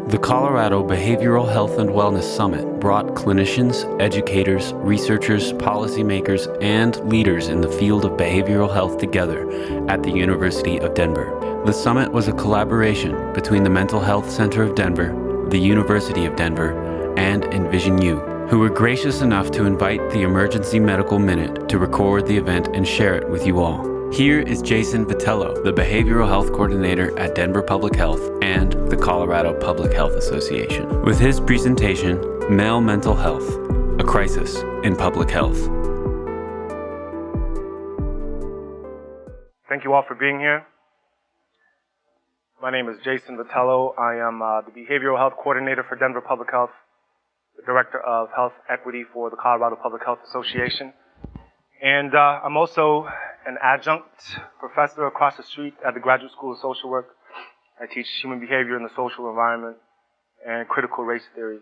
The Colorado Behavioral Health and Wellness Summit brought clinicians, educators, researchers, policymakers, and leaders in the field of behavioral health together at the University of Denver. The summit was a collaboration between the Mental Health Center of Denver, the University of Denver, and Envision U, who were gracious enough to invite the Emergency Medical Minute to record the event and share it with you all. Here is Jason Vitello, the Behavioral Health Coordinator at Denver Public Health and the Colorado Public Health Association, with his presentation, Male Mental Health, a Crisis in Public Health. Thank you all for being here. My name is Jason Vitello. I am the Behavioral Health Coordinator for Denver Public Health, the Director of Health Equity for the Colorado Public Health Association. And I'm also an adjunct professor across the street at the Graduate School of Social Work. I teach human behavior in the social environment and critical race theory.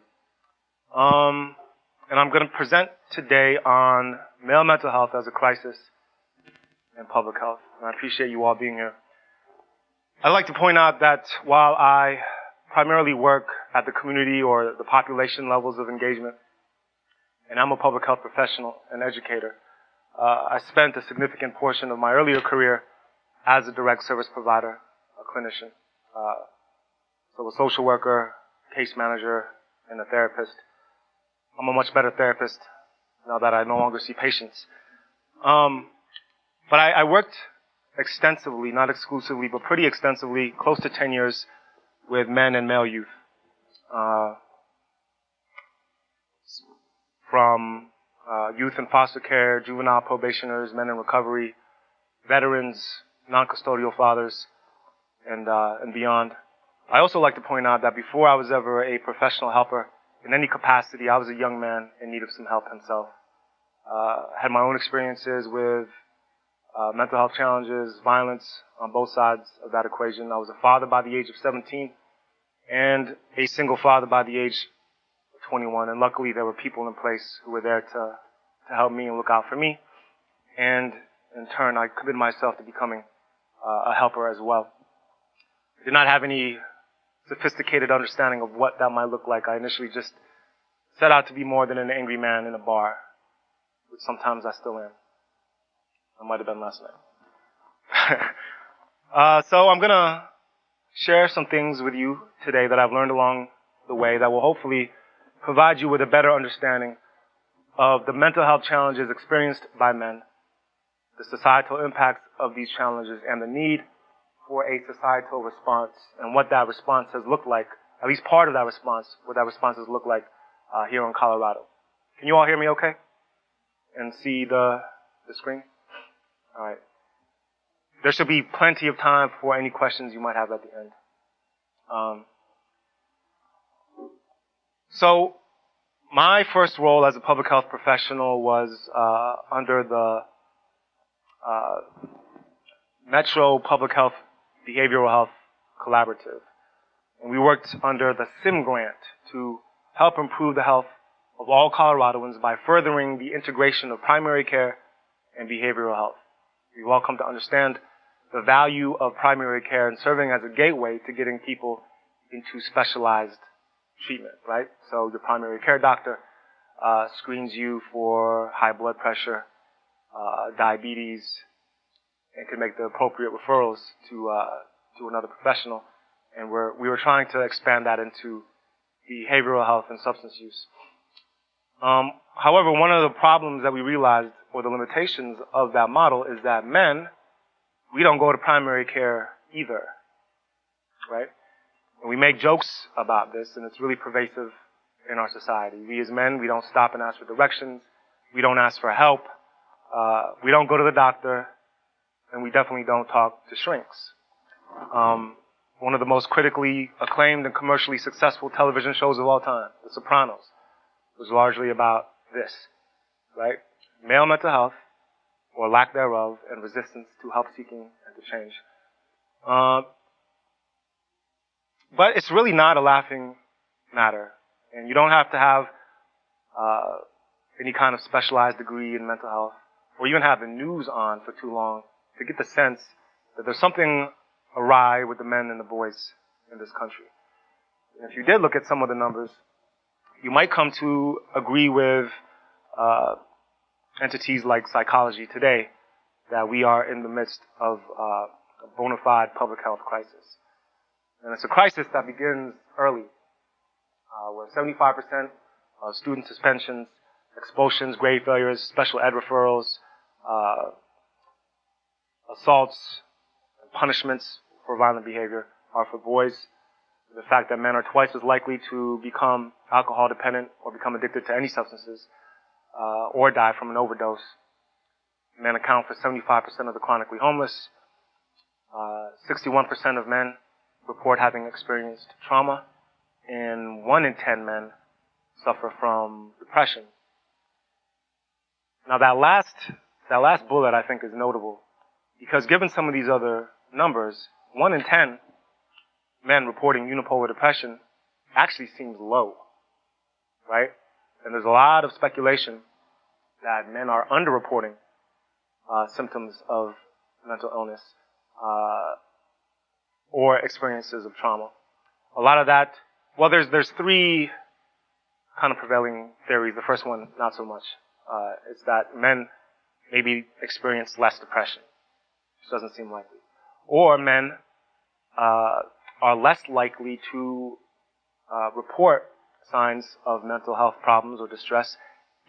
And I'm going to present today on male mental health as a crisis in public health. And I appreciate you all being here. I'd like to point out that while I primarily work at the community or the population levels of engagement, and I'm a public health professional and educator, I spent a significant portion of my earlier career as a direct service provider, a clinician. So a social worker, case manager, and a therapist. I'm a much better therapist now that I no longer see patients. But I worked extensively, not exclusively, but pretty extensively, close to 10 years with men and male youth. From youth in foster care, juvenile probationers, men in recovery, veterans, non-custodial fathers, and beyond. I also like to point out that before I was ever a professional helper in any capacity, I was a young man in need of some help himself. I had my own experiences with mental health challenges, violence on both sides of that equation. I was a father by the age of 17 and a single father by the age 21, and luckily there were people in place who were there to help me and look out for me, and in turn I committed myself to becoming a helper as well. I did not have any sophisticated understanding of what that might look like. I initially just set out to be more than an angry man in a bar, which sometimes I still am. I might have been last night. So I'm going to share some things with you today that I've learned along the way that will hopefully provide you with a better understanding of the mental health challenges experienced by men, the societal impacts of these challenges, and the need for a societal response, and what that response has looked like, at least part of that response, what that response has looked like here in Colorado. Can you all hear me okay? And see the screen? All right. There should be plenty of time for any questions you might have at the end. So my first role as a public health professional was under the Metro Public Health Behavioral Health Collaborative. And we worked under the SIM grant to help improve the health of all Coloradoans by furthering the integration of primary care and behavioral health. We've all come to understand the value of primary care and serving as a gateway to getting people into specialized treatment, right? So your primary care doctor screens you for high blood pressure, diabetes, and can make the appropriate referrals to another professional. And we were trying to expand that into behavioral health and substance use. However, one of the problems that we realized, or the limitations of that model, is that men, we don't go to primary care either, right? And we make jokes about this, and it's really pervasive in our society. We as men, we don't stop and ask for directions. We don't ask for help. We don't go to the doctor, and we definitely don't talk to shrinks. One of the most critically acclaimed and commercially successful television shows of all time, The Sopranos, was largely about this, right? Male mental health, or lack thereof, and resistance to help seeking and to change. But it's really not a laughing matter. And you don't have to have any kind of specialized degree in mental health, or even have the news on for too long to get the sense that there's something awry with the men and the boys in this country. And if you did look at some of the numbers, you might come to agree with entities like Psychology Today that we are in the midst of a bona fide public health crisis. And it's a crisis that begins early, where 75% of student suspensions, expulsions, grade failures, special ed referrals, assaults, and punishments for violent behavior are for boys. The fact that men are twice as likely to become alcohol dependent or become addicted to any substances or die from an overdose. Men account for 75% of the chronically homeless. 61% of men report having experienced trauma, and 1 in 10 men suffer from depression. Now that last bullet I think is notable because given some of these other numbers, 1 in 10 men reporting unipolar depression actually seems low, right? And there's a lot of speculation that men are underreporting symptoms of mental illness or experiences of trauma. A lot of that, well, there's 3 kind of prevailing theories. The first one, not so much. It's that men maybe experience less depression, which doesn't seem likely. Or men are less likely to report signs of mental health problems or distress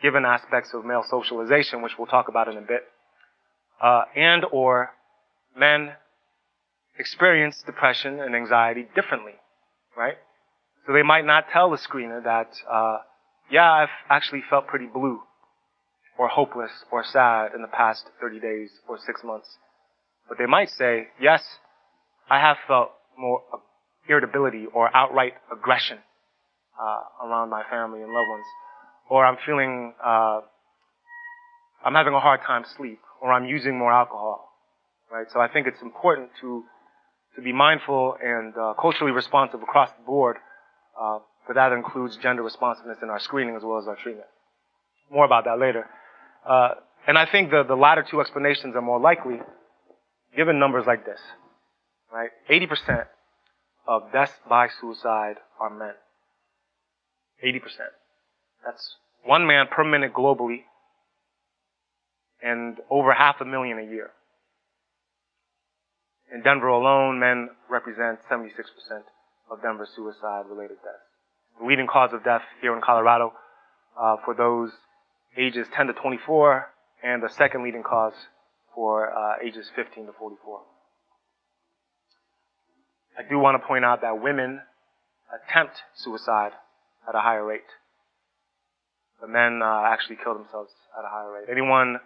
given aspects of male socialization, which we'll talk about in a bit. And or men experience depression and anxiety differently, right? So they might not tell the screener that, yeah, I've actually felt pretty blue or hopeless or sad in the past 30 days or 6 months. But they might say, yes, I have felt more irritability or outright aggression around my family and loved ones. Or I'm feeling, I'm having a hard time sleep, or I'm using more alcohol, right? So I think it's important to be mindful and culturally responsive across the board, but that includes gender responsiveness in our screening as well as our treatment. More about that later. And I think the latter 2 explanations are more likely given numbers like this, right? 80% of deaths by suicide are men. 80%. That's 1 man per minute globally, and over 500,000 a year. In Denver alone, men represent 76% of Denver suicide-related deaths. The leading cause of death here in Colorado for those ages 10 to 24, and the second leading cause for ages 15 to 44. I do want to point out that women attempt suicide at a higher rate. The men actually kill themselves at a higher rate. Anyone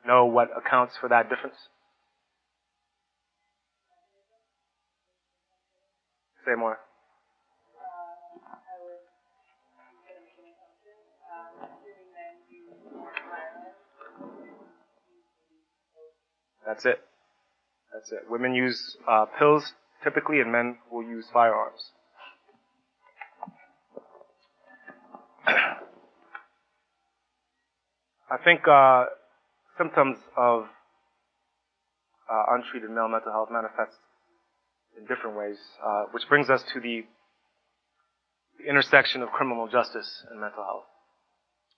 know what accounts for that difference? Say more. That's it. That's it. Women use pills typically, and men will use firearms. I think symptoms of untreated male mental health manifest in different ways, which brings us to the intersection of criminal justice and mental health.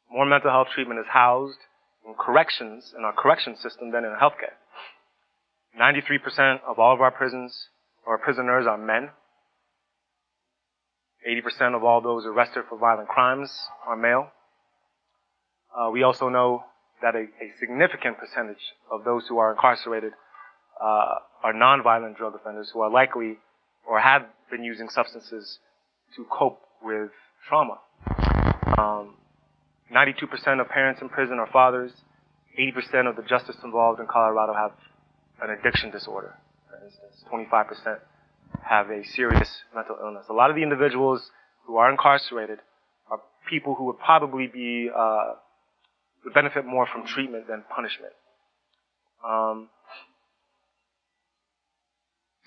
More mental health treatment is housed in corrections, in our correction system, than in healthcare. 93% of all of our prisons or prisoners are men. 80% of all those arrested for violent crimes are male. We also know that a significant percentage of those who are incarcerated are nonviolent drug offenders who are likely or have been using substances to cope with trauma. 92% of parents in prison are fathers. 80% of the justice involved in Colorado have an addiction disorder, for instance. 25% have a serious mental illness. A lot of the individuals who are incarcerated are people who would probably be would benefit more from treatment than punishment.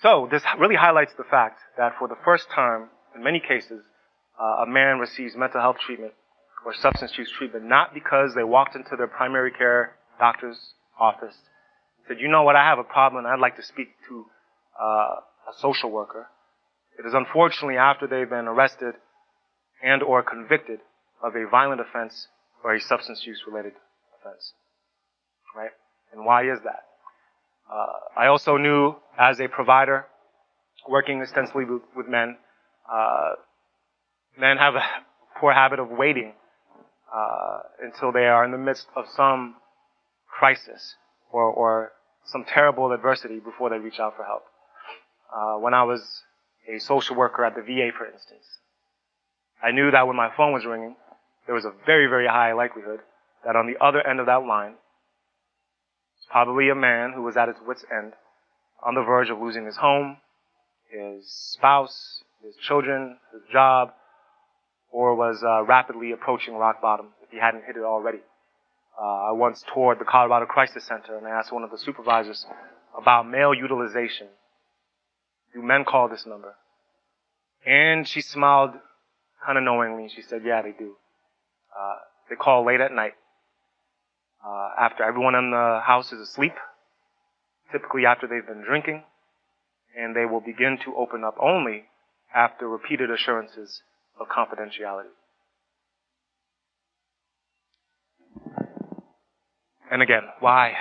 So this really highlights the fact that for the first time, in many cases, a man receives mental health treatment or substance use treatment not because they walked into their primary care doctor's office and said, you know what, I have a problem and I'd like to speak to a social worker. It is unfortunately after they've been arrested and or convicted of a violent offense or a substance use related offense. Right? And why is that? I also knew as a provider, working extensively with men, men have a poor habit of waiting until they are in the midst of some crisis or some terrible adversity before they reach out for help. When I was a social worker at the VA, for instance, I knew that when my phone was ringing, there was a very, very high likelihood that on the other end of that line, probably a man who was at his wit's end, on the verge of losing his home, his spouse, his children, his job, or was rapidly approaching rock bottom if he hadn't hit it already. I once toured the Colorado Crisis Center and I asked one of the supervisors about male utilization. Do men call this number? And she smiled kind of knowingly. She said, yeah, they do. They call late at night. After everyone in the house is asleep, typically after they've been drinking, and they will begin to open up only after repeated assurances of confidentiality. And again, why?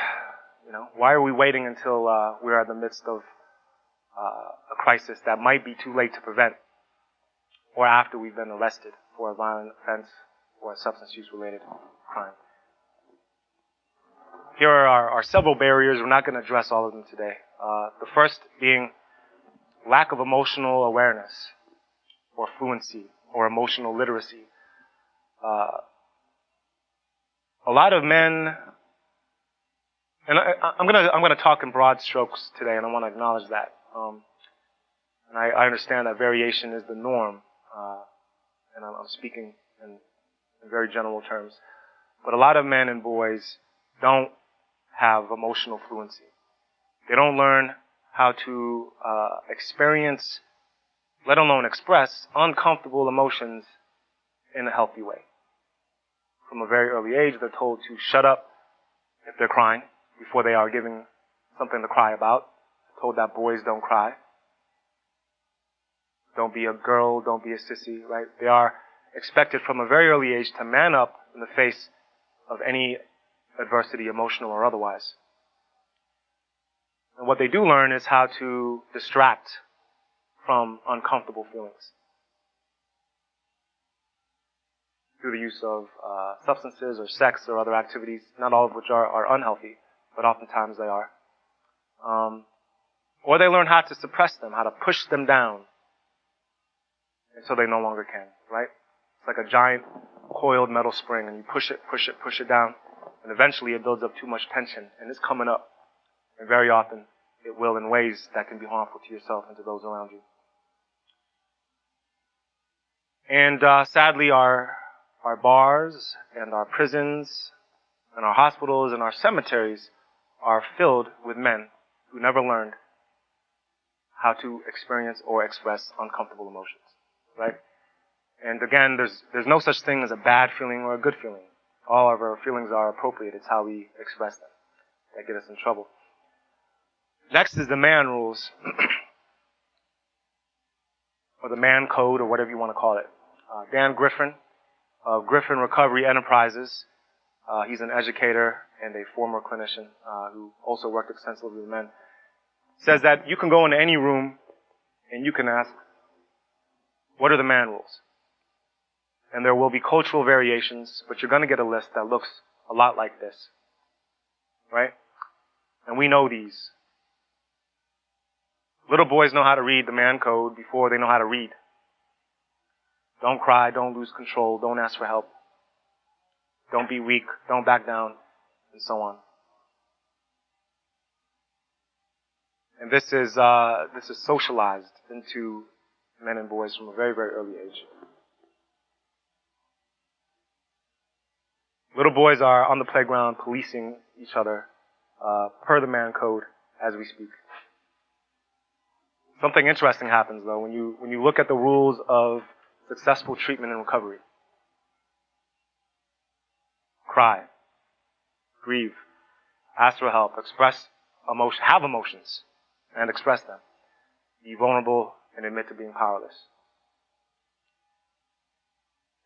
Why are we waiting until we're in the midst of a crisis that might be too late to prevent, or after we've been arrested for a violent offense or a substance use related crime? Here are several barriers. We're not going to address all of them today. The first being lack of emotional awareness or fluency or emotional literacy. A lot of men, and I'm gonna talk in broad strokes today, and I want to acknowledge that. And I understand that variation is the norm, and I'm speaking in very general terms. But a lot of men and boys don't have emotional fluency. They don't learn how to experience, let alone express, uncomfortable emotions in a healthy way. From a very early age, they're told to shut up if they're crying before they are given something to cry about. They're told that boys don't cry. Don't be a girl, don't be a sissy, right? They are expected from a very early age to man up in the face of any adversity, emotional or otherwise. And what they do learn is how to distract from uncomfortable feelings through the use of substances or sex or other activities, not all of which are unhealthy, but oftentimes they are. Or they learn how to suppress them, how to push them down until they no longer can, right? It's like a giant coiled metal spring, and you push it down, and eventually it builds up too much tension, and it's coming up. And very often it will in ways that can be harmful to yourself and to those around you. And sadly, our bars and our prisons and our hospitals and our cemeteries are filled with men who never learned how to experience or express uncomfortable emotions, right? And again, there's no such thing as a bad feeling or a good feeling. All of our feelings are appropriate. It's how we express them that get us in trouble. Next is the man rules, or the man code, or whatever you want to call it. Dan Griffin of Griffin Recovery Enterprises, he's an educator and a former clinician who also worked extensively with men, says that you can go into any room and you can ask, what are the man rules? And there will be cultural variations, but you're going to get a list that looks a lot like this, right? And we know these. Little boys know how to read the man code before they know how to read. Don't cry, don't lose control, don't ask for help. Don't be weak, don't back down, and so on. And this is socialized into men and boys from a very, very early age. Little boys are on the playground policing each other per the man code as we speak. Something interesting happens though when you look at the rules of successful treatment and recovery. Cry, grieve, ask for help, express emotion, have emotions, and express them. Be vulnerable and admit to being powerless.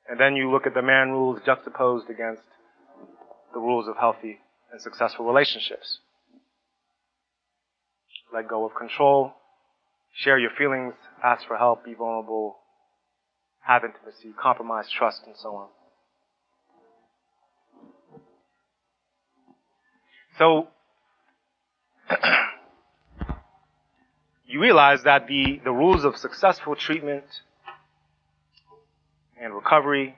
And then you look at the man rules juxtaposed against the rules of healthy and successful relationships. Let go of control, share your feelings, ask for help, be vulnerable, have intimacy, compromise trust, and so on. So, you realize that the rules of successful treatment and recovery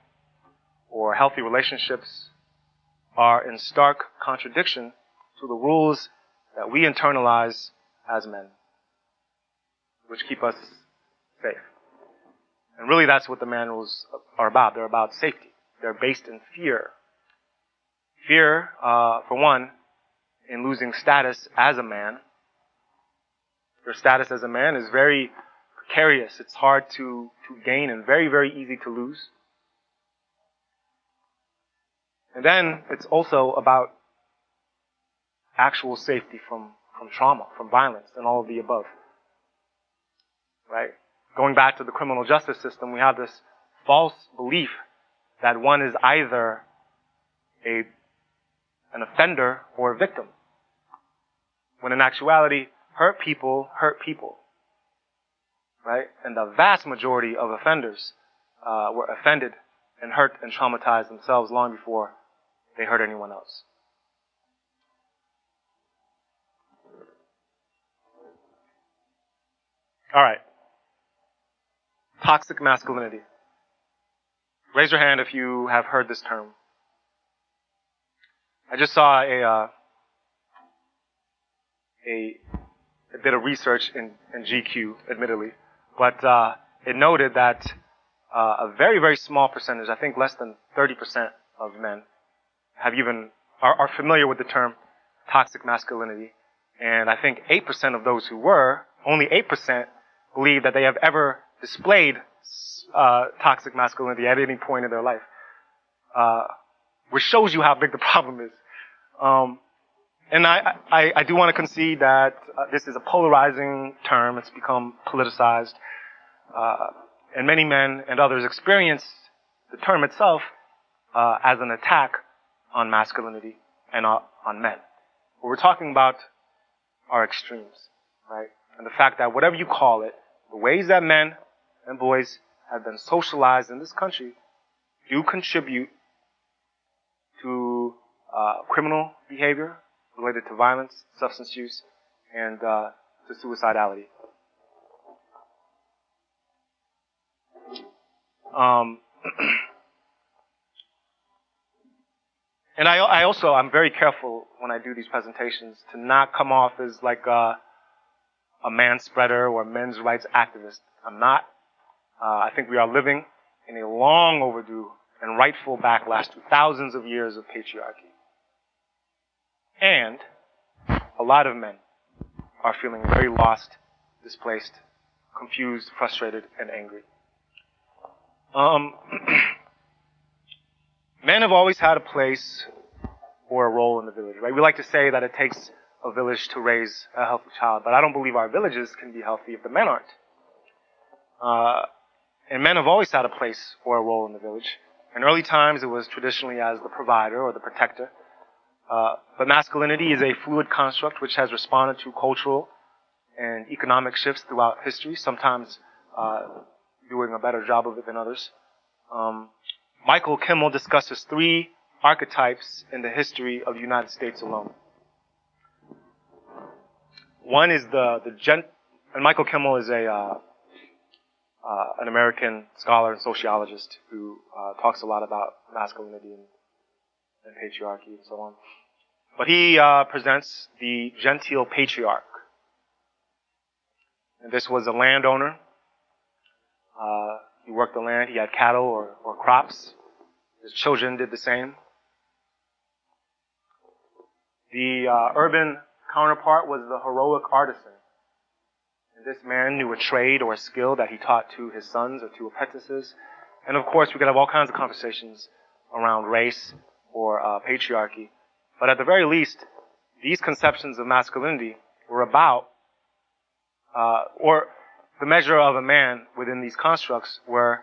or healthy relationships are in stark contradiction to the rules that we internalize as men, which keep us safe. And really that's what the man rules are about. They're about safety. They're based in fear. Fear, for one, in losing status as a man. Your status as a man is very precarious. It's hard to gain and very, very easy to lose. And then it's also about actual safety from trauma, from violence, and all of the above. Right? Going back to the criminal justice system, we have this false belief that one is either an offender or a victim. When in actuality, hurt people hurt people. Right? And the vast majority of offenders were offended and hurt and traumatized themselves long before they hurt anyone else. All right. Toxic masculinity. Raise your hand if you have heard this term. I just saw a bit of research in GQ, admittedly, but it noted that a very, very small percentage, I think less than 30% of men, are familiar with the term toxic masculinity, and I think 8% of those who were, only 8% believe that they have ever displayed toxic masculinity at any point in their life, which shows you how big the problem is. And I do want to concede that this is a polarizing term. It's become politicized. And many men and others experience the term itself as an attack on masculinity and on men. What we're talking about are extremes, right? And the fact that whatever you call it, the ways that men and boys have been socialized in this country do contribute to criminal behavior related to violence, substance use, and to suicidality. And I'm very careful when I do these presentations to not come off as like a man-spreader or a men's rights activist. I'm not. I think we are living in a long overdue and rightful backlash to thousands of years of patriarchy. And a lot of men are feeling very lost, displaced, confused, frustrated, and angry. Men have always had a place or a role in the village, right? We like to say that it takes a village to raise a healthy child, but I don't believe our villages can be healthy if the men aren't. And men have always had a place or a role in the village. In early times, it was traditionally as the provider or the protector. But masculinity is a fluid construct which has responded to cultural and economic shifts throughout history, sometimes doing a better job of it than others. Michael Kimmel discusses 3 archetypes in the history of the United States alone. One is and Michael Kimmel is an American scholar and sociologist who talks a lot about masculinity and patriarchy and so on. But he presents the genteel patriarch. And this was a landowner. He worked the land, he had cattle or crops. His children did the same. The urban counterpart was the heroic artisan. And this man knew a trade or a skill that he taught to his sons or to apprentices. And of course, we could have all kinds of conversations around race or patriarchy. But at the very least, these conceptions of masculinity were about, or the measure of a man within these constructs were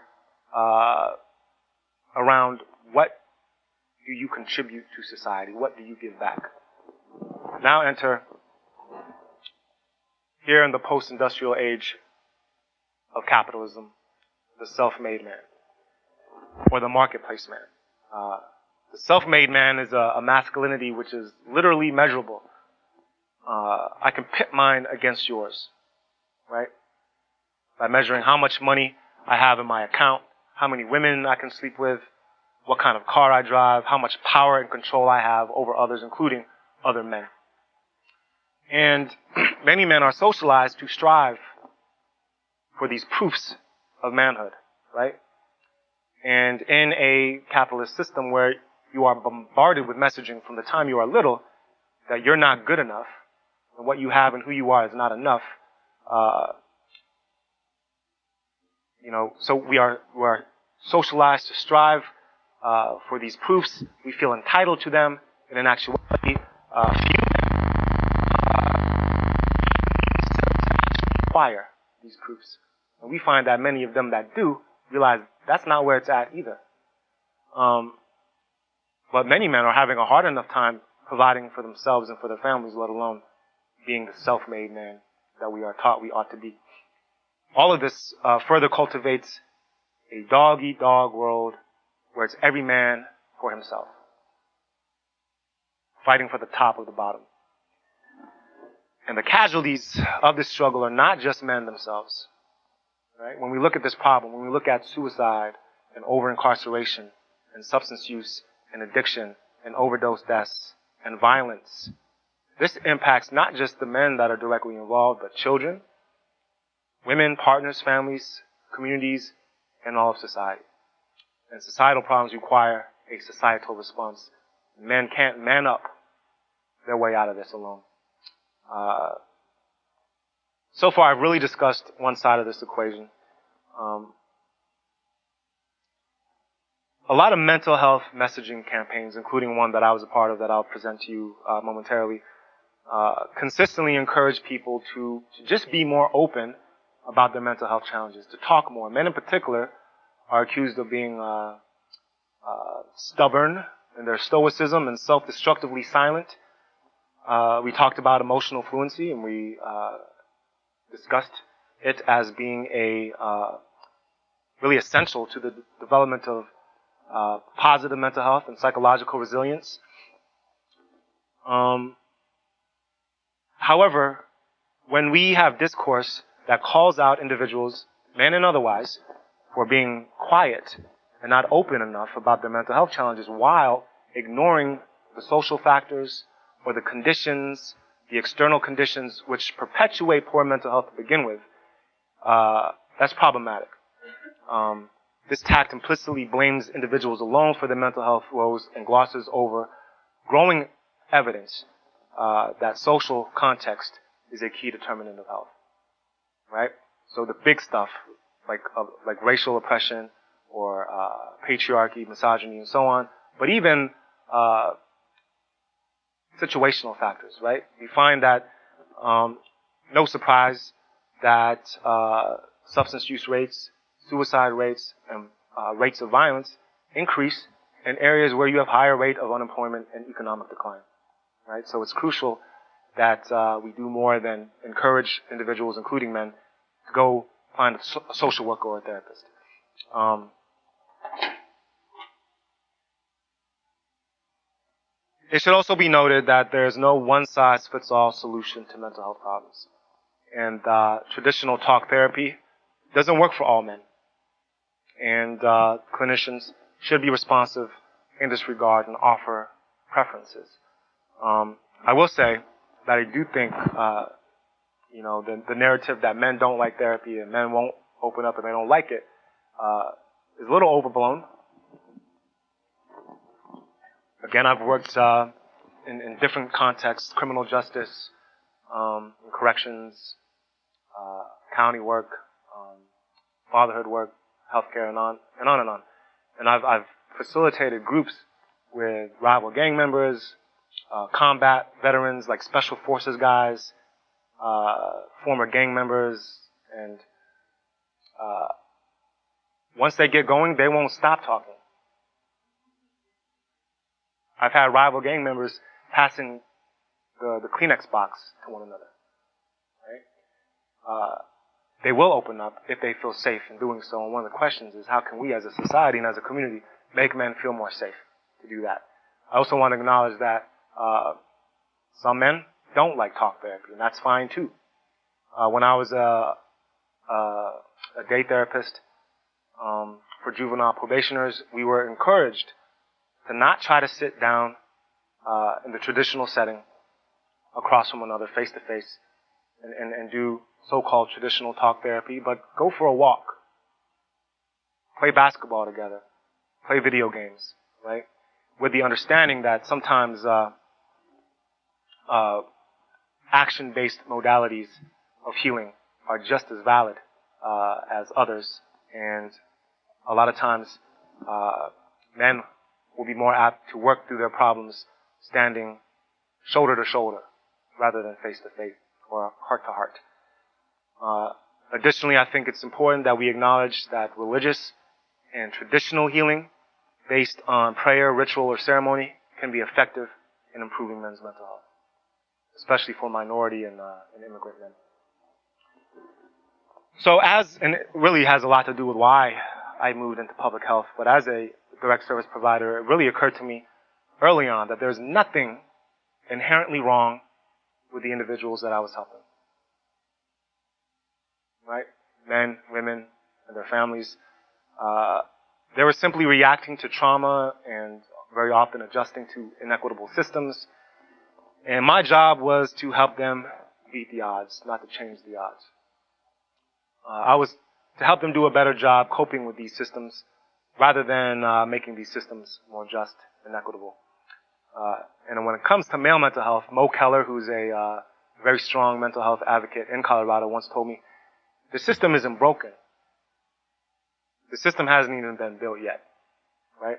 around what do you contribute to society? What do you give back? Now enter, here in the post-industrial age of capitalism, the self-made man, or the marketplace man. The self-made man is a masculinity which is literally measurable. I can pit mine against yours, right? By measuring how much money I have in my account, how many women I can sleep with, what kind of car I drive, how much power and control I have over others, including other men. And many men are socialized to strive for these proofs of manhood, right? And in a capitalist system where you are bombarded with messaging from the time you are little that you're not good enough, and what you have and who you are is not enough, so we are socialized to strive for these proofs. We feel entitled to them, and in actuality, acquire these proofs. And we find that many of them that do realize that's not where it's at either. But many men are having a hard enough time providing for themselves and for their families, let alone being the self-made man that we are taught we ought to be. All of this further cultivates a dog-eat-dog world where it's every man for himself, fighting for the top of the bottom. And the casualties of this struggle are not just men themselves. Right? When we look at this problem, when we look at suicide and over-incarceration and substance use and addiction and overdose deaths and violence, this impacts not just the men that are directly involved, but children, women, partners, families, communities, and all of society. And societal problems require a societal response. Men can't man up their way out of this alone. So far, I've really discussed one side of this equation. A lot of mental health messaging campaigns, including one that I was a part of that I'll present to you momentarily, consistently encourage people to just be more open about their mental health challenges, to talk more. Men in particular are accused of being stubborn in their stoicism and self-destructively silent. We talked about emotional fluency, and we discussed it as being really essential to the development of positive mental health and psychological resilience. However, when we have discourse that calls out individuals, men and otherwise, for being quiet and not open enough about their mental health challenges while ignoring the social factors or the conditions, the external conditions which perpetuate poor mental health to begin with, that's problematic. This tact implicitly blames individuals alone for their mental health woes and glosses over growing evidence that social context is a key determinant of health. Right? So the big stuff, like racial oppression or patriarchy, misogyny, and so on, but even situational factors, right? We find that, no surprise, that substance use rates, suicide rates, and rates of violence increase in areas where you have higher rate of unemployment and economic decline, right? So it's crucial that we do more than encourage individuals, including men, to go find a social worker or a therapist. It should also be noted that there is no one-size-fits-all solution to mental health problems. And traditional talk therapy doesn't work for all men. And clinicians should be responsive in this regard and offer preferences. I will say that I do think, the narrative that men don't like therapy and men won't open up and they don't like it is a little overblown. Again, I've worked in different contexts: criminal justice, corrections, county work, fatherhood work, healthcare, and on and on and on. And I've facilitated groups with rival gang members, combat veterans like special forces guys, former gang members, and Once they get going, they won't stop talking. I've had rival gang members passing the Kleenex box to one another. Right? They will open up if they feel safe in doing so. And one of the questions is, how can we as a society and as a community make men feel more safe to do that? I also want to acknowledge that some men don't like talk therapy, and that's fine too. When I was a day therapist for juvenile probationers, we were encouraged to not try to sit down in the traditional setting across from one another, face to face, and do so-called traditional talk therapy, but go for a walk, play basketball together, play video games, right? With the understanding that sometimes action-based modalities of healing are just as valid as others, and a lot of times men will be more apt to work through their problems standing shoulder to shoulder rather than face to face or heart to heart. Additionally, I think it's important that we acknowledge that religious and traditional healing based on prayer, ritual, or ceremony can be effective in improving men's mental health, especially for minority and immigrant men. So and it really has a lot to do with why I moved into public health, but as a direct service provider, it really occurred to me early on that there's nothing inherently wrong with the individuals that I was helping. Right? Men, women, and their families. They were simply reacting to trauma and very often adjusting to inequitable systems. And my job was to help them beat the odds, not to change the odds. I was to help them do a better job coping with these systems rather than making these systems more just and equitable. And when it comes to male mental health, Mo Keller, who's a very strong mental health advocate in Colorado, once told me, the system isn't broken. The system hasn't even been built yet, right?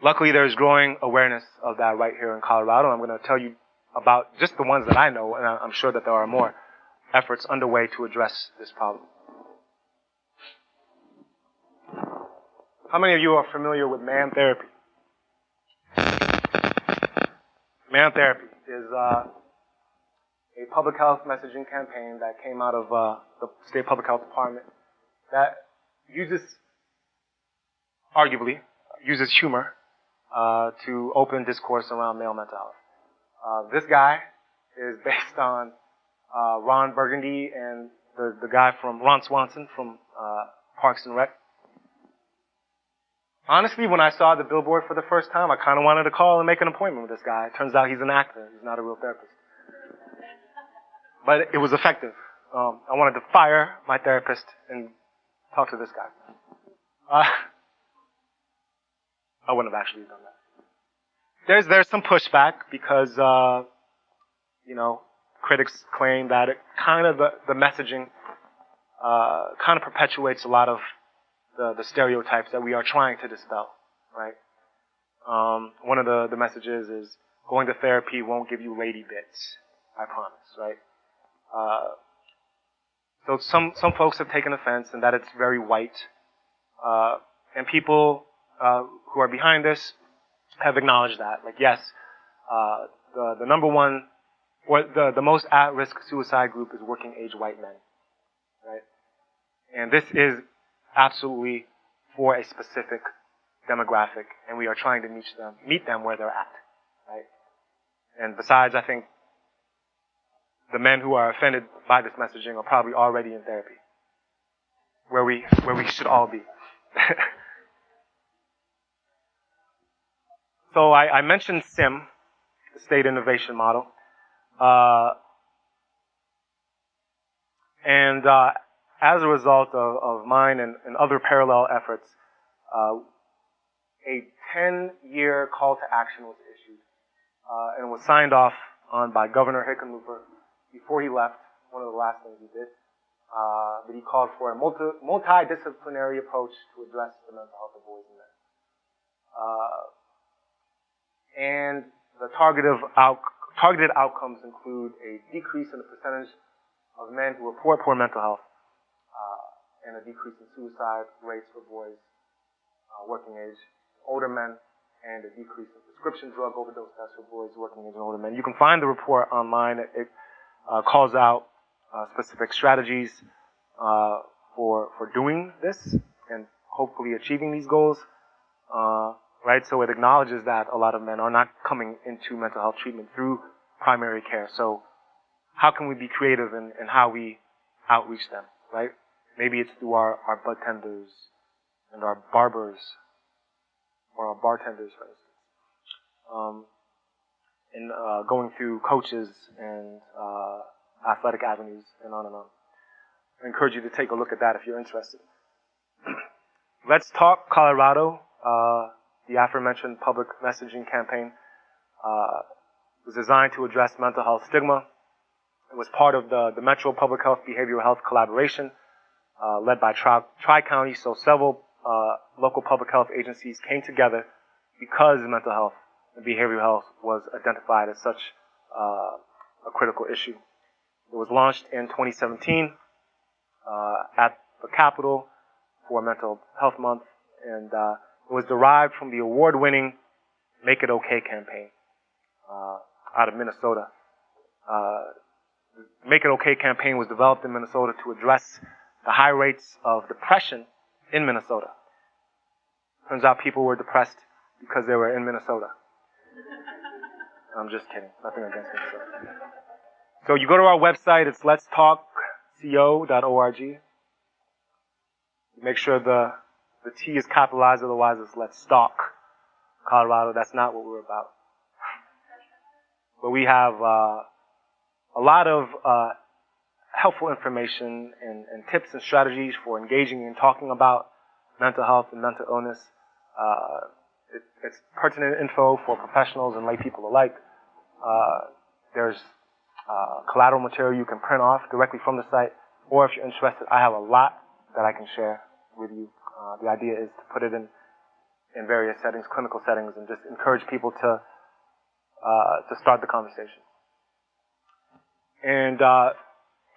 Luckily, there's growing awareness of that right here in Colorado. I'm going to tell you about just the ones that I know, and I'm sure that there are more efforts underway to address this problem. How many of you are familiar with man therapy? Man therapy is a public health messaging campaign that came out of the state public health department that arguably uses humor to open discourse around male mental health. This guy is based on Ron Burgundy and the guy from Ron Swanson from Parks and Rec. Honestly, when I saw the billboard for the first time, I kind of wanted to call and make an appointment with this guy. Turns out he's an actor. He's not a real therapist. But it was effective. I wanted to fire my therapist and talk to this guy. I wouldn't have actually done that. There's some pushback because, critics claim that it kind of, the messaging, kind of perpetuates a lot of the stereotypes that we are trying to dispel, right? One of the messages is going to therapy won't give you lady bits, I promise, right? So some folks have taken offense and that it's very white. And people who are behind this have acknowledged that. Like, yes, the number one, or the most at-risk suicide group is working age white men, right? And this is absolutely for a specific demographic, and we are trying to meet them where they're at, right? And besides, I think the men who are offended by this messaging are probably already in therapy, where we should all be. So I mentioned SIM, the State Innovation Model, and as a result of mine and other parallel efforts, a 10-year call to action was issued and was signed off on by Governor Hickenlooper before he left. One of the last things he did, but he called for a multidisciplinary approach to address the mental health of boys and men. And the targeted outcomes include a decrease in the percentage of men who report poor mental health, and a decrease in suicide rates for boys working age, older men, and a decrease in prescription drug overdose deaths for boys working age and older men. You can find the report online. It calls out specific strategies for doing this and hopefully achieving these goals. Right? So it acknowledges that a lot of men are not coming into mental health treatment through primary care. So how can we be creative in how we outreach them, right? Maybe it's through our bud tenders and our barbers or our bartenders, for instance. And going through coaches and athletic avenues and on and on. I encourage you to take a look at that if you're interested. Let's Talk Colorado, the aforementioned public messaging campaign, was designed to address mental health stigma. It was part of the Metro Public Health Behavioral Health collaboration led by Tri-County, so several local public health agencies came together because mental health and behavioral health was identified as such a critical issue. It was launched in 2017 at the Capitol for Mental Health Month, and it was derived from the award-winning Make It Okay campaign out of Minnesota. The Make It Okay campaign was developed in Minnesota to address the high rates of depression in Minnesota. Turns out people were depressed because they were in Minnesota. I'm just kidding. Nothing against Minnesota. So you go to our website. It's letstalkco.org. Make sure the T is capitalized, otherwise it's Let's Stalk Colorado. That's not what we're about. But we have a lot of helpful information and tips and strategies for engaging and talking about mental health and mental illness. It's pertinent info for professionals and lay people alike. There's collateral material you can print off directly from the site, or if you're interested, I have a lot that I can share with you. The idea is to put it in various settings, clinical settings, and just encourage people to start the conversation. And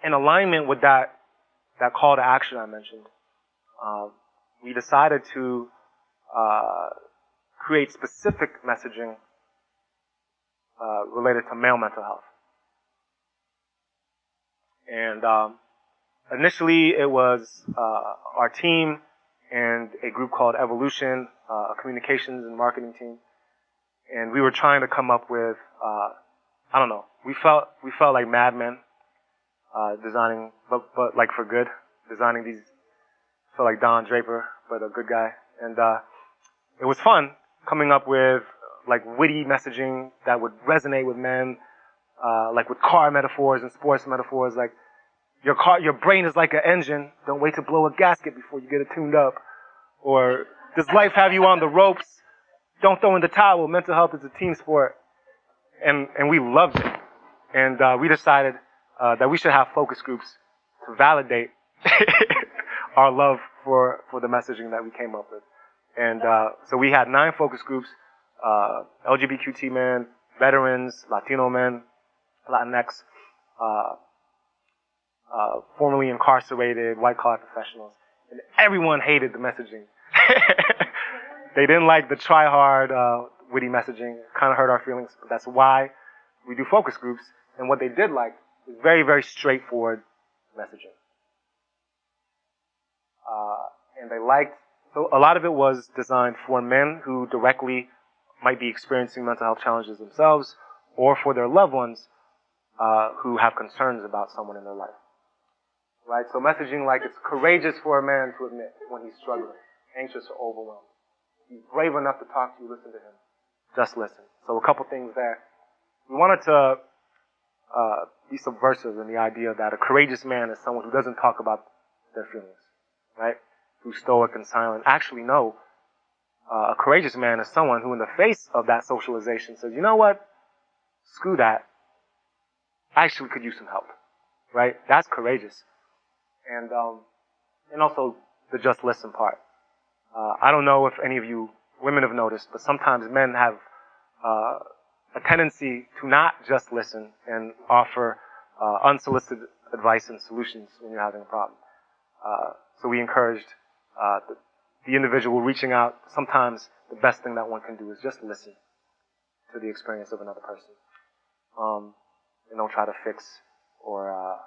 in alignment with that call to action I mentioned, we decided to create specific messaging related to male mental health. And initially it was our team and a group called Evolution, a communications and marketing team. And we were trying to come up with, I don't know, we felt like madmen designing, but like for good, designing these, felt like Don Draper, but a good guy. And it was fun coming up with like witty messaging that would resonate with men, like with car metaphors and sports metaphors, like your brain is like an engine. Don't wait to blow a gasket before you get it tuned up. Or does life have you on the ropes? Don't throw in the towel. Mental health is a team sport. And we loved it. And we decided that we should have focus groups to validate our love for the messaging that we came up with. And so we had 9 focus groups, LGBTQ men, veterans, Latino men, Latinx, formerly incarcerated, white-collar professionals. And everyone hated the messaging. They didn't like the try-hard, witty messaging. It kind of hurt our feelings. But that's why we do focus groups. And what they did like is very, very straightforward messaging. And they liked, so a lot of it was designed for men who directly might be experiencing mental health challenges themselves, or for their loved ones who have concerns about someone in their life. Right? So messaging like it's courageous for a man to admit when he's struggling, anxious or overwhelmed. He's brave enough to talk to you, listen to him. Just listen. So a couple things there. We wanted to be subversive in the idea that a courageous man is someone who doesn't talk about their feelings, right? Who's stoic and silent. Actually, no. A courageous man is someone who in the face of that socialization says, you know what? Screw that. I actually could use some help, right? That's courageous. And also the just listen part. I don't know if any of you women have noticed, but sometimes men have a tendency to not just listen and offer unsolicited advice and solutions when you're having a problem. So we encouraged the individual reaching out. Sometimes the best thing that one can do is just listen to the experience of another person, and don't try to fix or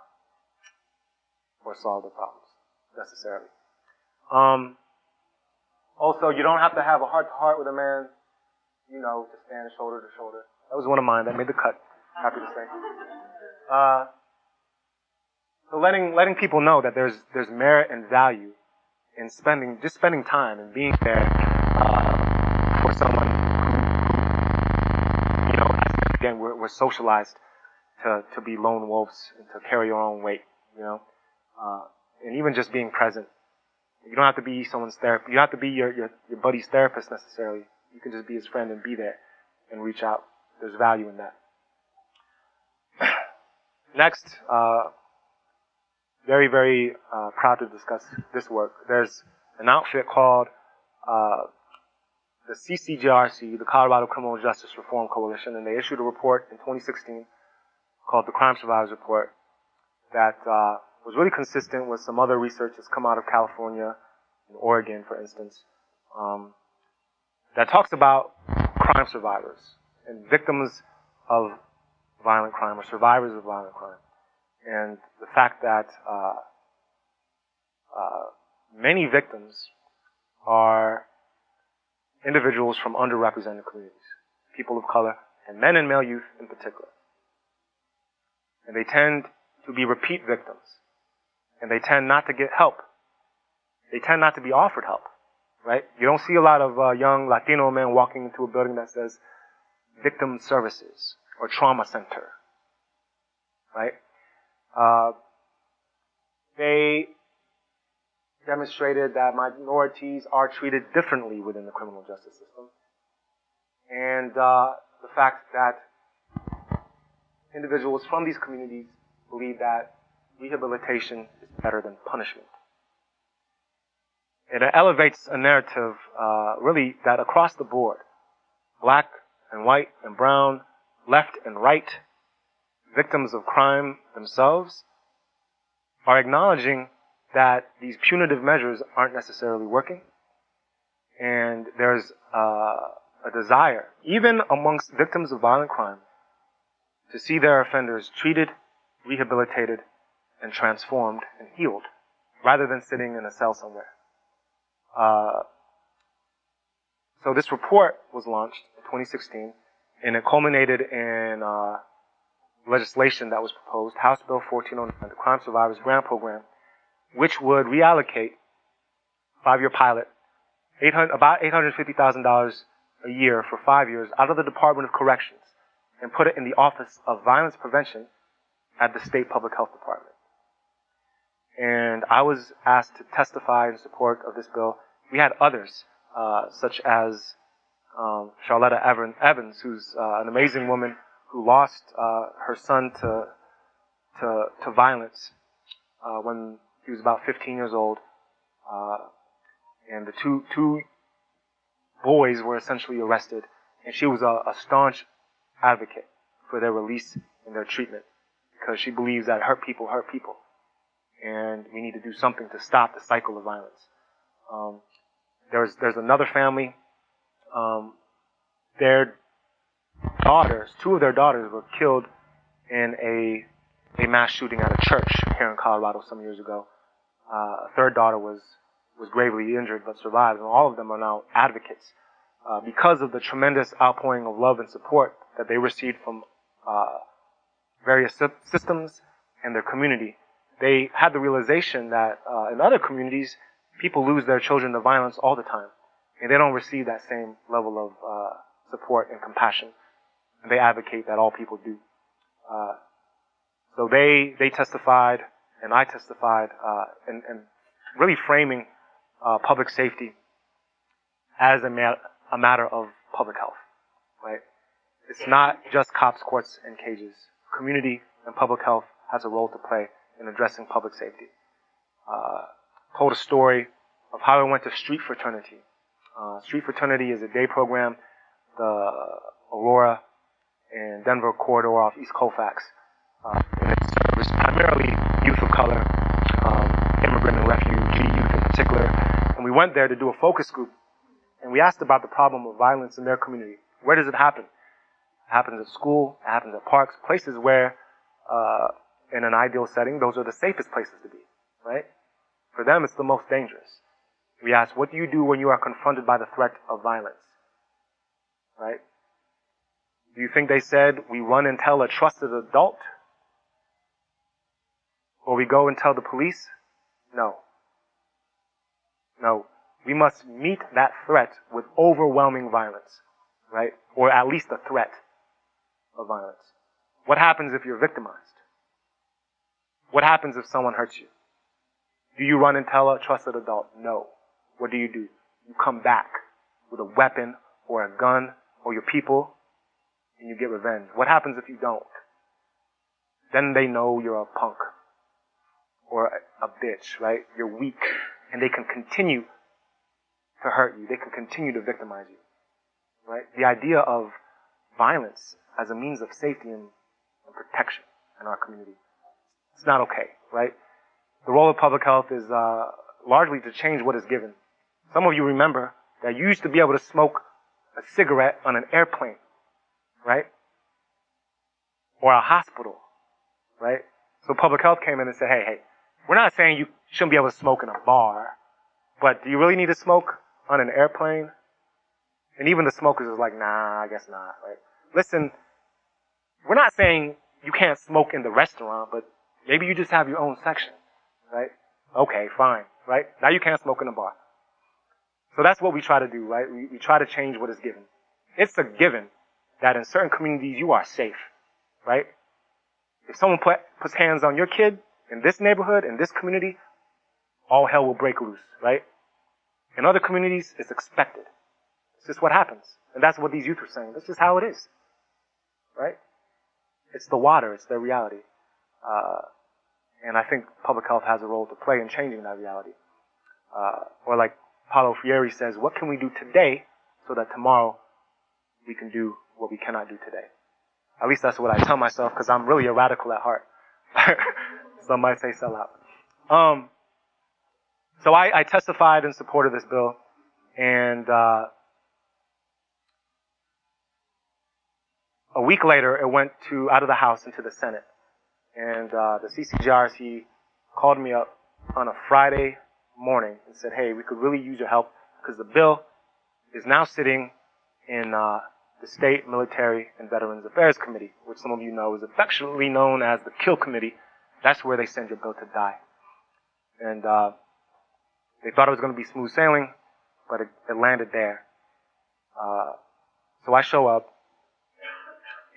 solve the problems necessarily. Also, you don't have to have a heart-to-heart with a man, to stand shoulder to shoulder. That was one of mine that made the cut, happy to say. So letting people know that there's merit and value in spending time and being there for someone who again, we're socialized to be lone wolves and to carry our own weight, and even just being present. You don't have to be someone's therapist. You don't have to be your buddy's therapist necessarily. You can just be his friend and be there and reach out. There's value in that. Next, very, very proud to discuss this work. There's an outfit called the CCJRC, the Colorado Criminal Justice Reform Coalition, and they issued a report in 2016 called the Crime Survivors Report that was really consistent with some other research that's come out of California and Oregon, for instance, that talks about crime survivors and victims of violent crime or survivors of violent crime, and the fact that many victims are individuals from underrepresented communities, people of color, and men and male youth in particular. And they tend to be repeat victims. And they tend not to get help. They tend not to be offered help, right? You don't see a lot of young Latino men walking into a building that says Victim Services or Trauma Center, right? They demonstrated that minorities are treated differently within the criminal justice system. And the fact that individuals from these communities believe that rehabilitation is better than punishment. It elevates a narrative, really, that across the board, black and white and brown, left and right, victims of crime themselves are acknowledging that these punitive measures aren't necessarily working. And there's a desire, even amongst victims of violent crime, to see their offenders treated, rehabilitated, and transformed and healed, rather than sitting in a cell somewhere. So this report was launched in 2016, and it culminated in legislation that was proposed, House Bill 1409, the Crime Survivors Grant Program, which would reallocate, 5-year pilot, about $850,000 a year for 5 years out of the Department of Corrections and put it in the Office of Violence Prevention at the State Public Health Department. And I was asked to testify in support of this bill. We had others, such as Charlotta Evans, who's an amazing woman who lost her son to violence when he was about 15 years old. And the two boys were essentially arrested, and she was a staunch advocate for their release and their treatment, because she believes that hurt people, and we need to do something to stop the cycle of violence. There's another family. Their daughters, 2 of their daughters, were killed in a mass shooting at a church here in Colorado some years ago. A third daughter was gravely injured but survived, and all of them are now advocates because of the tremendous outpouring of love and support that they received from various systems and their community. They had the realization that in other communities, people lose their children to violence all the time, and they don't receive that same level of support and compassion. And they advocate that all people do. So they testified, and I testified, and really framing public safety as a matter of public health, right? It's not just cops, courts, and cages. Community and public health has a role to play in addressing public safety. Told a story of how I went to Street Fraternity. Street Fraternity is a day program, the Aurora and Denver corridor off East Colfax. And it serves primarily youth of color, immigrant and refugee youth particular, and we went there to do a focus group, and we asked about the problem of violence in their community. Where does it happen? It happens at school, it happens at parks, places where, in an ideal setting, those are the safest places to be, right? For them, it's the most dangerous. We asked, what do you do when you are confronted by the threat of violence? Right? Do you think they said, we run and tell a trusted adult? Or we go and tell the police? No. No. We must meet that threat with overwhelming violence, right? Or at least a threat of violence. What happens if you're victimized? What happens if someone hurts you? Do you run and tell a trusted adult? No. What do? You come back with a weapon or a gun or your people and you get revenge. What happens if you don't? Then they know you're a punk or a bitch, right? You're weak, and they can continue to hurt you. They can continue to victimize you, right? The idea of violence as a means of safety and protection in our community, it's not okay, right? The role of public health is largely to change what is given. Some of you remember that you used to be able to smoke a cigarette on an airplane, right? Or a hospital, right? So public health came in and said, hey, we're not saying you shouldn't be able to smoke in a bar, but do you really need to smoke on an airplane? And even the smokers is like, nah, I guess not, right? Listen, we're not saying you can't smoke in the restaurant, but maybe you just have your own section, right? Okay, fine, right? Now you can't smoke in a bar. So that's what we try to do, right? We try to change what is given. It's a given that in certain communities you are safe, right? If someone puts hands on your kid in this neighborhood, in this community, all hell will break loose, right? In other communities, it's expected. It's just what happens. And that's what these youth are saying. This is how it is, right? It's the water. It's their reality. And I think public health has a role to play in changing that reality. Or like Paulo Freire says, what can we do today so that tomorrow we can do what we cannot do today? At least that's what I tell myself, because I'm really a radical at heart. Some might say sell out. So I testified in support of this bill, and a week later it went out of the House into the Senate. And the CCJRC called me up on a Friday morning and said, hey, we could really use your help because the bill is now sitting in the State Military and Veterans Affairs Committee, which some of you know is affectionately known as the Kill Committee. That's where they send your bill to die. And they thought it was going to be smooth sailing, but it landed there. So I show up,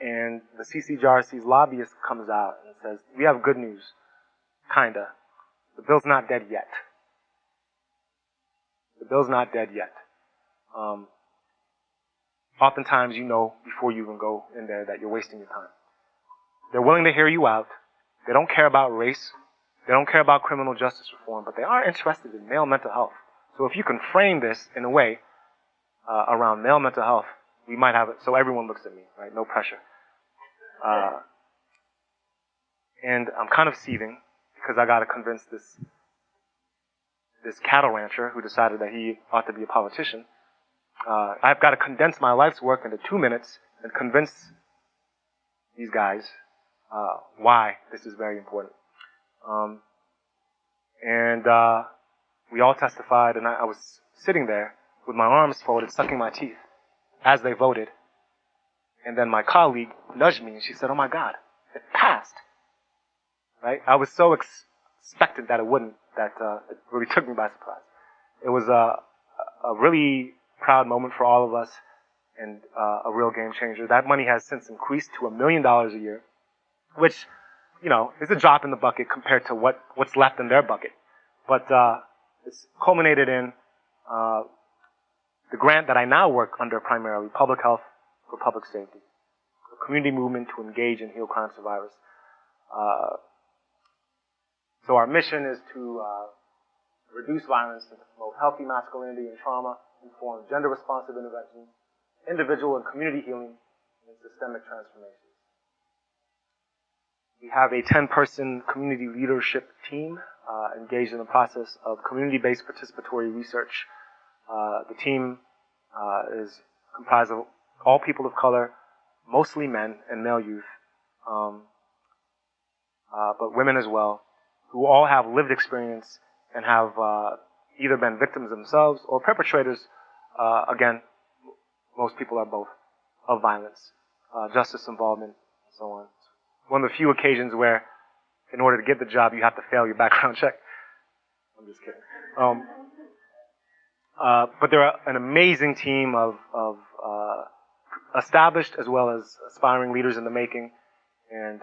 and the CCJRC's lobbyist comes out and says, we have good news. Kinda. The bill's not dead yet. The bill's not dead yet. Oftentimes you know before you even go in there that you're wasting your time. They're willing to hear you out. They don't care about race. They don't care about criminal justice reform, but they are interested in male mental health. So if you can frame this in a way around male mental health, we might have it so everyone looks at me, right? No pressure. And I'm kind of seething because I got to convince this cattle rancher who decided that he ought to be a politician. I've got to condense my life's work into 2 minutes and convince these guys why this is very important. And we all testified, and I was sitting there with my arms folded, sucking my teeth as they voted. And then my colleague nudged me, and she said, oh my God, it passed. Right? I was so expectant that it wouldn't, that it really took me by surprise. It was a really proud moment for all of us, and a real game changer. That money has since increased to $1 million a year, which, you know, is a drop in the bucket compared to what's left in their bucket. But it's culminated in the grant that I now work under primarily, Public Health for Public Safety, a community movement to engage and heal crime survivors. So our mission is to reduce violence and promote healthy masculinity and trauma-informed gender-responsive intervention, individual and community healing, and systemic transformations. We have a 10-person community leadership team engaged in the process of community-based participatory research. The team is comprised of all people of color, mostly men and male youth, but women as well, who all have lived experience and have either been victims themselves or perpetrators. Again, most people are both, of violence, justice involvement, and so on. One of the few occasions where, in order to get the job, you have to fail your background check. I'm just kidding. But they're an amazing team of established as well as aspiring leaders in the making, and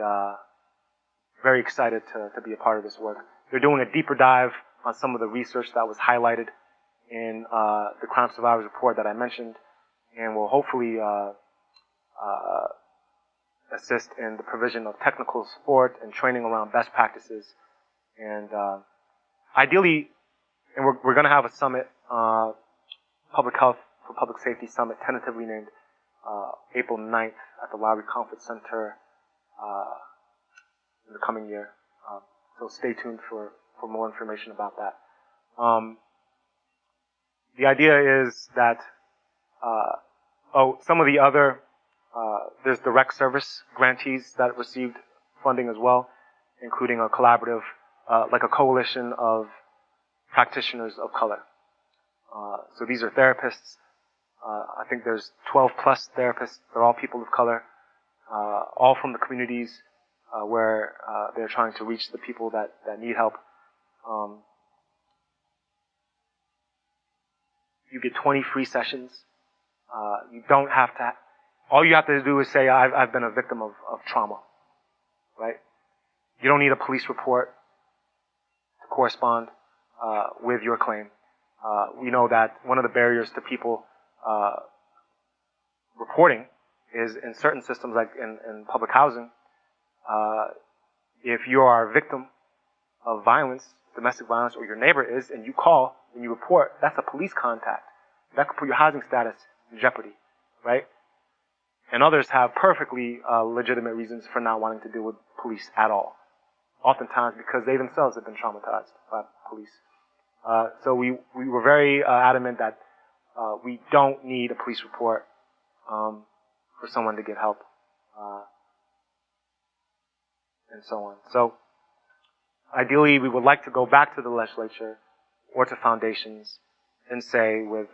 very excited to be a part of this work. They're doing a deeper dive on some of the research that was highlighted in the Crime Survivors Report that I mentioned, and will hopefully assist in the provision of technical support and training around best practices. And ideally, and we're going to have a summit, Public Health for Public Safety Summit, tentatively named April 9th at the Lowry Conference Center in the coming year. So stay tuned for more information about that. The idea is that, some of the other, there's direct service grantees that received funding as well, including a collaborative, like a coalition of practitioners of color. So these are therapists. I think there's 12 plus therapists. They're all people of color, all from the communities where they're trying to reach the people that need help. You get 20 free sessions. You don't have to, all you have to do is say, I've been a victim of trauma, right? You don't need a police report to correspond with your claim. We know that one of the barriers to people reporting is in certain systems, like in public housing, if you are a victim of violence, domestic violence, or your neighbor is, and you call and you report, that's a police contact. That could put your housing status in jeopardy, right? And others have perfectly legitimate reasons for not wanting to deal with police at all. Oftentimes because they themselves have been traumatized by police. So we were very adamant that we don't need a police report for someone to get help, and so on. So ideally, we would like to go back to the legislature or to foundations and say with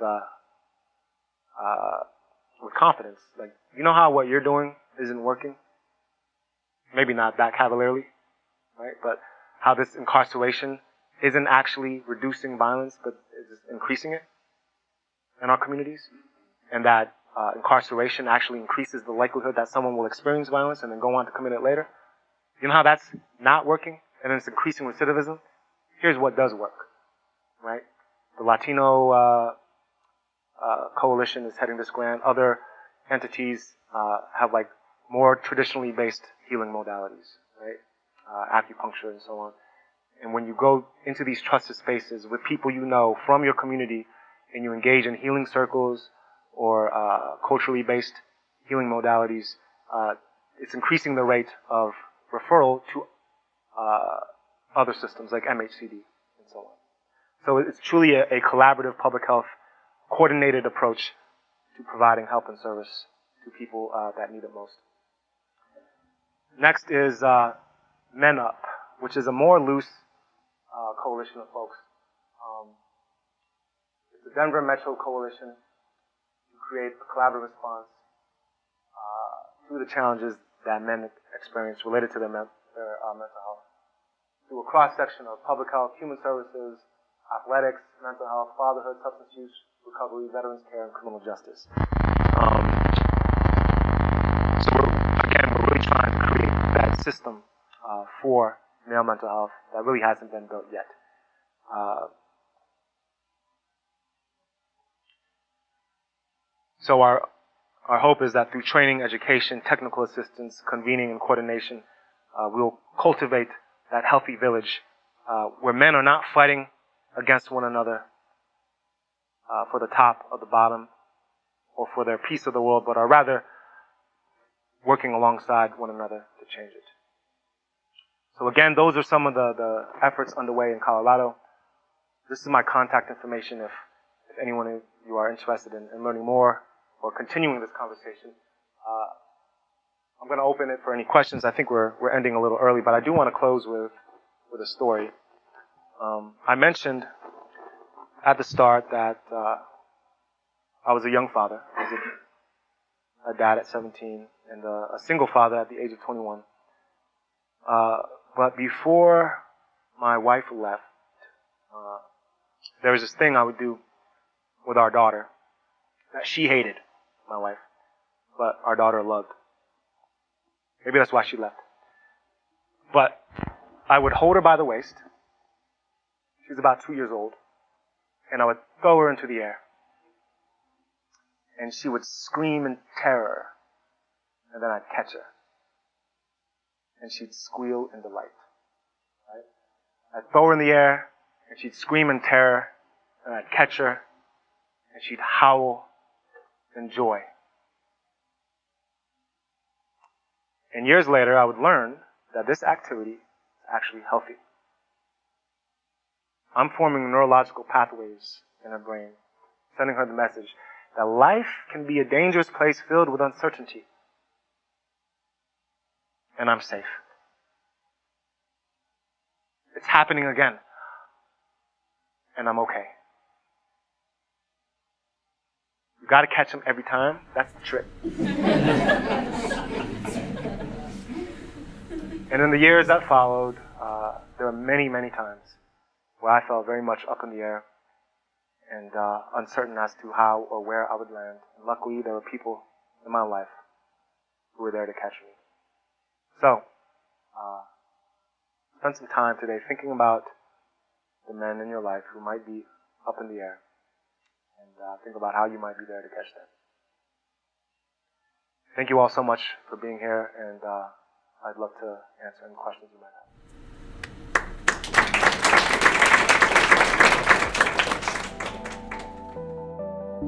confidence, like, you know how what you're doing isn't working? Maybe not that cavalierly, right? But how this incarceration isn't actually reducing violence, but is increasing it in our communities, and that incarceration actually increases the likelihood that someone will experience violence and then go on to commit it later. You know how that's not working, and then it's increasing recidivism? Here's what does work, right? The Latino coalition is heading this grant. Other entities have like more traditionally based healing modalities, right? Acupuncture and so on. And when you go into these trusted spaces with people you know from your community, and you engage in healing circles or culturally based healing modalities, it's increasing the rate of referral to other systems like MHCD and so on. So it's truly a collaborative public health coordinated approach to providing help and service to people that need it most. Next is Men Up, which is a more loose coalition of folks. It's a Denver Metro coalition to create a collaborative response to the challenges that men experience related to their mental health. Through a cross-section of public health, human services, athletics, mental health, fatherhood, substance use recovery, veterans care, and criminal justice. So we're really trying to create that system for male mental health that really hasn't been built yet. So our hope is that through training, education, technical assistance, convening, and coordination, we'll cultivate that healthy village where men are not fighting against one another for the top or the bottom or for their piece of the world, but are rather working alongside one another to change it. So again, those are some of the efforts underway in Colorado. This is my contact information if anyone of you are interested in learning more or continuing this conversation. I'm going to open it for any questions. I think we're ending a little early, but I do want to close with a story. I mentioned at the start that I was a young father. I was a dad at 17 and a single father at the age of 21. But before my wife left, there was this thing I would do with our daughter that she hated, my wife, but our daughter loved. Maybe that's why she left. But I would hold her by the waist. She was about 2 years old. And I would throw her into the air. And she would scream in terror. And then I'd catch her. And she'd squeal in delight. Right? I'd throw her in the air, and she'd scream in terror. And I'd catch her, and she'd howl in joy. And years later, I would learn that this activity is actually healthy. I'm forming neurological pathways in her brain, sending her the message that life can be a dangerous place filled with uncertainty. And I'm safe. It's happening again. And I'm okay. You gotta catch them every time. That's the trick. And in the years that followed, there were many, many times where I felt very much up in the air and uncertain as to how or where I would land. And luckily, there were people in my life who were there to catch me. So, spend some time today thinking about the men in your life who might be up in the air, and think about how you might be there to catch them. Thank you all so much for being here, and I'd love to answer any questions you might have.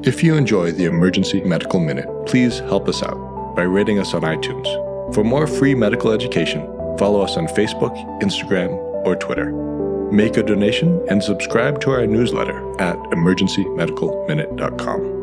If you enjoy the Emergency Medical Minute, please help us out by rating us on iTunes. For more free medical education, follow us on Facebook, Instagram, or Twitter. Make a donation and subscribe to our newsletter at emergencymedicalminute.com.